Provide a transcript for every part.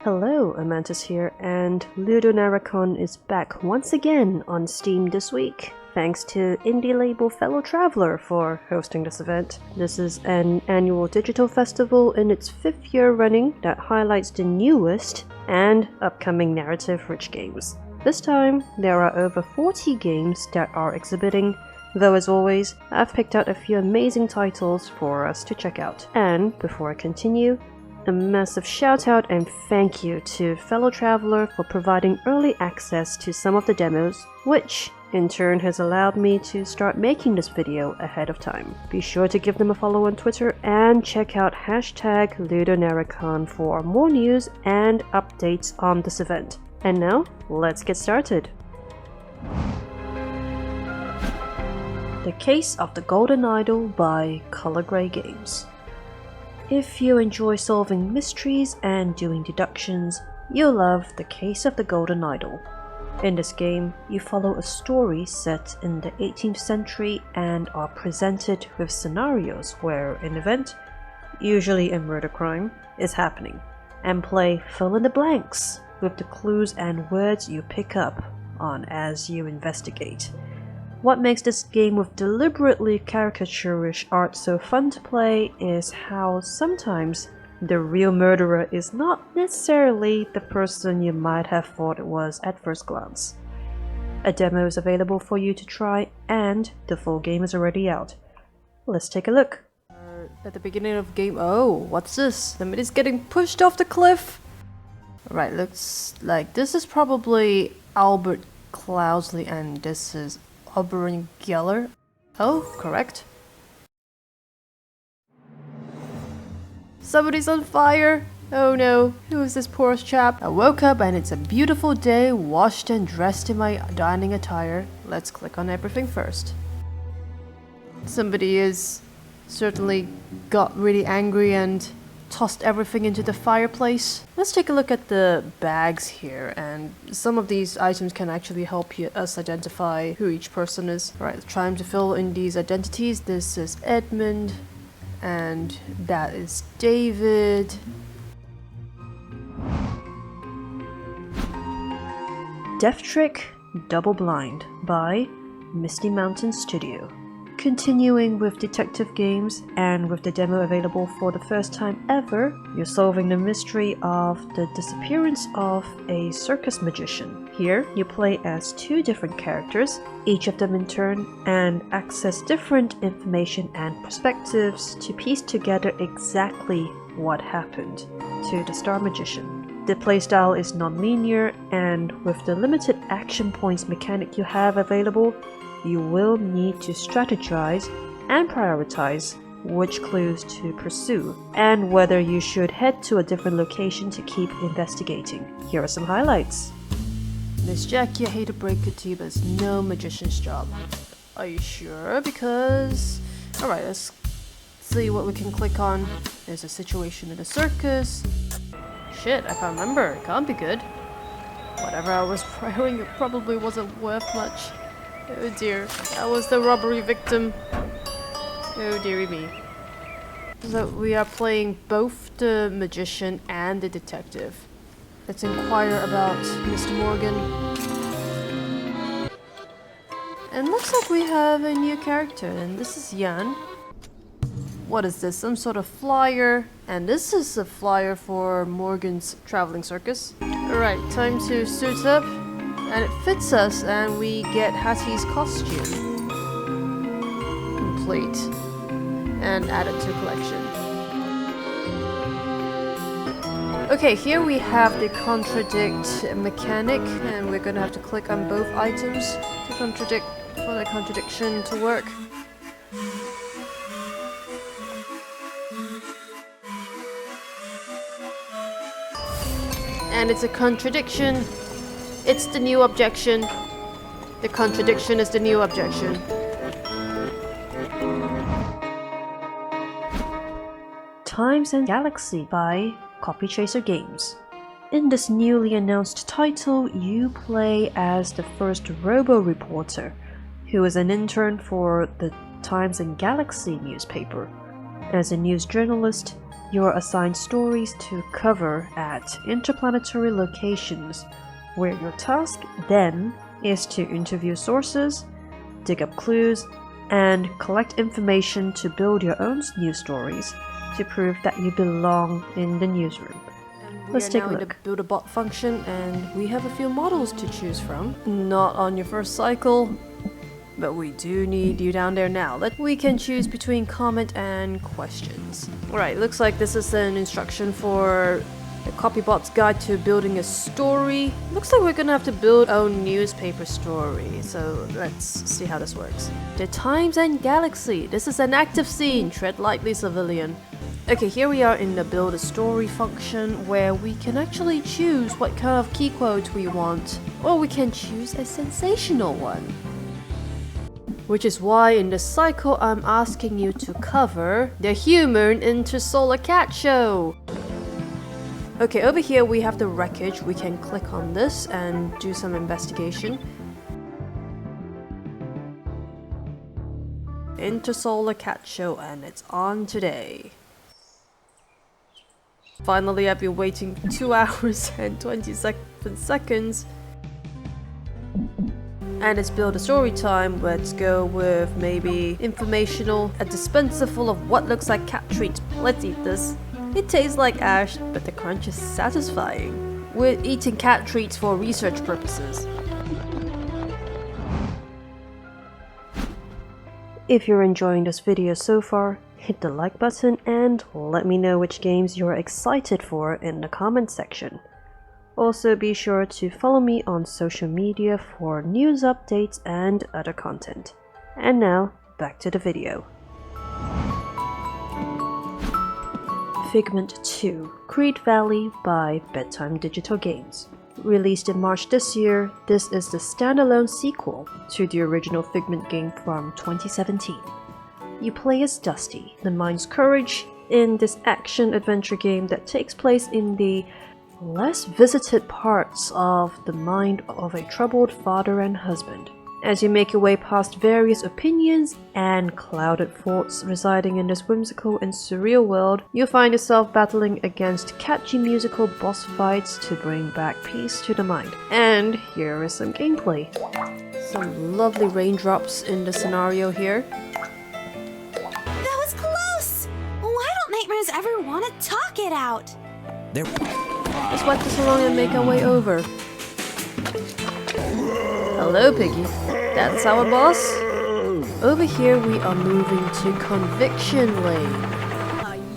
Hello, Amantis here, and LudoNarraCon is back once again on Steam this week. Thanks to indie label Fellow Traveler for hosting this event. This is an annual digital festival in its 5th year running that highlights the newest and upcoming narrative-rich games. This time, there are over 40 games that are exhibiting, though as always, I've picked out a few amazing titles for us to check out. And before I continue, a massive shout out and thank you to Fellow Traveler for providing early access to some of the demos, which in turn has allowed me to start making this video ahead of time. Be sure to give them a follow on Twitter and check out hashtag LudoNarraCon for more news and updates on this event. And now, let's get started. The Case of the Golden Idol by Color Grey Games. If you enjoy solving mysteries and doing deductions, you'll love The Case of the Golden Idol. In this game, you follow a story set in the 18th century and are presented with scenarios where an event, usually a murder crime, is happening, and play fill in the blanks with the clues and words you pick up on as you investigate. What makes this game with deliberately caricaturish art so fun to play is how sometimes the real murderer is not necessarily the person you might have thought it was at first glance. A demo is available for you to try and the full game is already out. Let's take a look. At the beginning of the game, oh, what's this? Somebody's getting pushed off the cliff! Right, looks like this is probably Albert Cloudsley and this is Oberon Geller. Oh, correct. Somebody's on fire! Oh no, who is this poor chap? I woke up and it's a beautiful day, washed and dressed in my dining attire. Let's click on everything first. Somebody is certainly got really angry and tossed everything into the fireplace. Let's take a look at the bags here, and some of these items can actually help us identify who each person is. Alright, trying to fill in these identities. This is Edmund, and that is David. Death Trick Double Blind by Misty Mountain Studio. Continuing with detective games, and with the demo available for the first time ever, you're solving the mystery of the disappearance of a circus magician. Here, you play as two different characters, each of them in turn, and access different information and perspectives to piece together exactly what happened to the star magician. The playstyle is non-linear, and with the limited action points mechanic you have available, you will need to strategize and prioritize which clues to pursue, and whether you should head to a different location to keep investigating. Here are some highlights. Miss Jackie, I hate to break it to you, but it's no magician's job. Are you sure? Because... alright, let's see what we can click on. There's a situation in a circus. Shit, I can't remember. It can't be good. Whatever I was prioring, it probably wasn't worth much. Oh dear, I was the robbery victim. Oh dearie me. So we are playing both the magician and the detective. Let's inquire about Mr. Morgan. And looks like we have a new character, and this is Jan. What is this? Some sort of flyer. And this is a flyer for Morgan's traveling circus. Alright, time to suit up. And it fits us, and we get Hattie's costume. Complete. And add it to collection. Okay, here we have the contradict mechanic, and we're gonna have to click on both items to contradict, for the contradiction to work. And it's a contradiction. It's the new objection. The contradiction is the new objection. Times and Galaxy by Copychaser Games. In this newly announced title, you play as the first robo-reporter, who is an intern for the Times and Galaxy newspaper. As a news journalist, you are assigned stories to cover at interplanetary locations, where your task then is to interview sources, dig up clues, and collect information to build your own news stories to prove that you belong in the newsroom. Let's take a look. We are now in the build a bot function, and we have a few models to choose from. Not on your first cycle, but we do need you down there now. We can choose between comment and questions. Alright, looks like this is an instruction for the Copybot's guide to building a story. Looks like we're gonna have to build our own newspaper story, so let's see how this works. The Times and Galaxy. This is an active scene. Tread lightly, civilian. Okay, here we are in the build a story function where we can actually choose what kind of key quote we want, or we can choose a sensational one. Which is why in this cycle I'm asking you to cover the Human Intersolar Cat Show. Okay, over here we have the wreckage. We can click on this and do some investigation. Intersolar Cat Show, and it's on today. Finally, I've been waiting 2 hours and 27 seconds. And it's build a story time. Let's go with maybe informational. A dispenser full of what looks like cat treats. Let's eat this. It tastes like ash, but the crunch is satisfying. We're eating cat treats for research purposes. If you're enjoying this video so far, hit the like button and let me know which games you're excited for in the comment section. Also be sure to follow me on social media for news updates and other content. And now, back to the video. Figment 2, Creed Valley by Bedtime Digital Games. Released in March this year, this is the standalone sequel to the original Figment game from 2017. You play as Dusty, the mind's courage in this action-adventure game that takes place in the less visited parts of the mind of a troubled father and husband. As you make your way past various opinions and clouded thoughts residing in this whimsical and surreal world, you'll find yourself battling against catchy musical boss fights to bring back peace to the mind. And here is some gameplay. Some lovely raindrops in the scenario here. That was close! Why don't nightmares ever want to talk it out? Let's whack this along and make our way over. Hello, Piggy. That's our boss? Over here we are moving to Conviction Lane.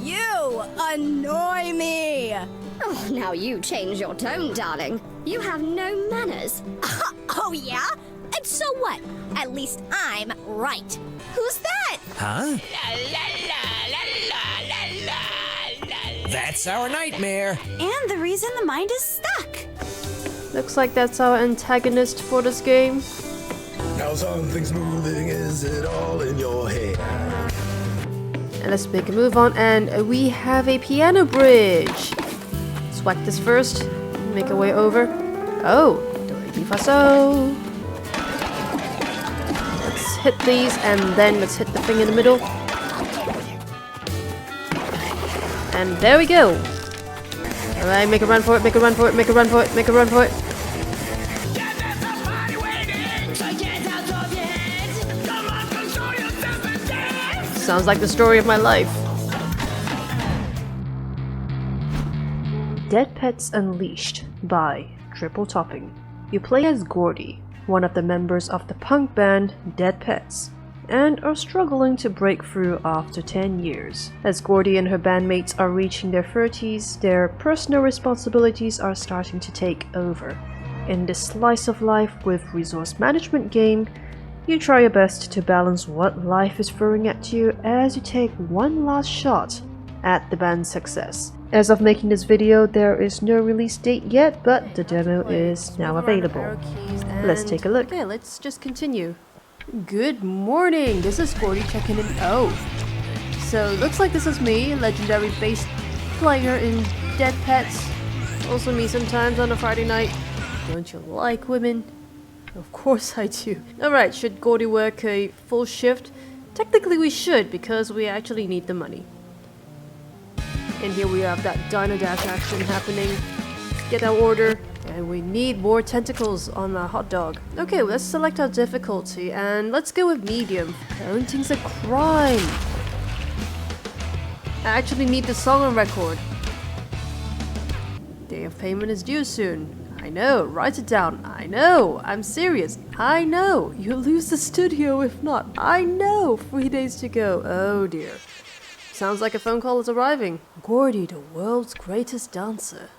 You annoy me! Oh, now you change your tone, darling. You have no manners. Oh yeah? And so what? At least I'm right. Who's that? Huh? That's our nightmare. And the reason the mind is stuck. Looks like that's our antagonist for this game. Now something's moving, is it all in your head? And let's make a move on, and we have a piano bridge. Let's whack this first, make our way over. Oh, do re mi fa so. Let's hit these, and then let's hit the thing in the middle. And there we go. Alright, make a run for it, make a run for it, make a run for it, make a run for it. Sounds like the story of my life. Dead Pets Unleashed by Triple Topping. You play as Gordy, one of the members of the punk band Dead Pets, and are struggling to break through after 10 years. As Gordy and her bandmates are reaching their 30s, their personal responsibilities are starting to take over. In this slice of life with resource management game, you try your best to balance what life is throwing at you as you take one last shot at the band's success. As of making this video, there is no release date yet, but the demo is now available. Let's take a look. Okay, let's just continue. Good morning, this is Gordy checking in. Oh, so looks like this is me, legendary bass player in Dead Pets. Also me sometimes on a Friday night. Don't you like women? Of course I do. Alright, should Gordy work a full shift? Technically we should, because we actually need the money. And here we have that Dino Dash action happening. Get our order. And we need more tentacles on our hot dog. Okay, let's select our difficulty and let's go with medium. Parenting's a crime. I actually need the song on record. Day of payment is due soon. I know, write it down. I know, I'm serious. I know, you'll lose the studio if not. I know, 3 days to go. Oh dear. Sounds like a phone call is arriving. Gordy, the world's greatest dancer.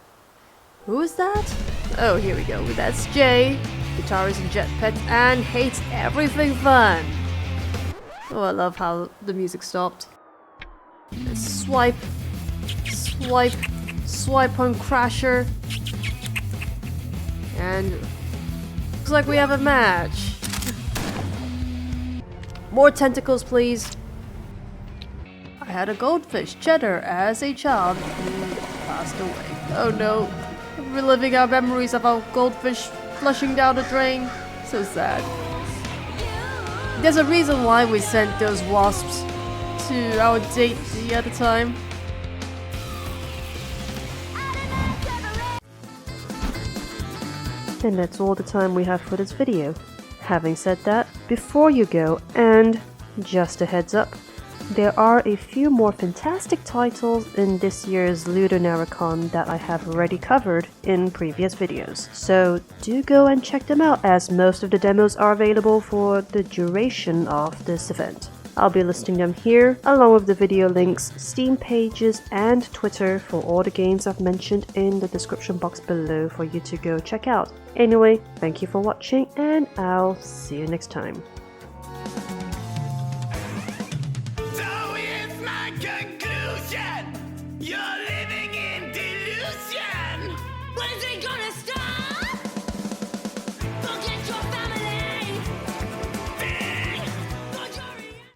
Who is that? Oh, here we go. That's Jay. Guitarist and jetpack and hates everything fun. Oh, I love how the music stopped. Swipe. Swipe. Swipe on Crasher. And looks like we have a match. More tentacles, please. I had a goldfish, Cheddar, as a child who passed away. Oh no. Reliving our memories of our goldfish flushing down the drain. So sad. There's a reason why we sent those wasps to our date the other time. And that's all the time we have for this video. Having said that, before you go, and just a heads up, there are a few more fantastic titles in this year's LudoNarraCon that I have already covered in previous videos. So do go and check them out, as most of the demos are available for the duration of this event. I'll be listing them here, along with the video links, Steam pages, and Twitter for all the games I've mentioned in the description box below for you to go check out. Anyway, thank you for watching, and I'll see you next time. So here's my conclusion. You're living in delusion. When is it gonna stop?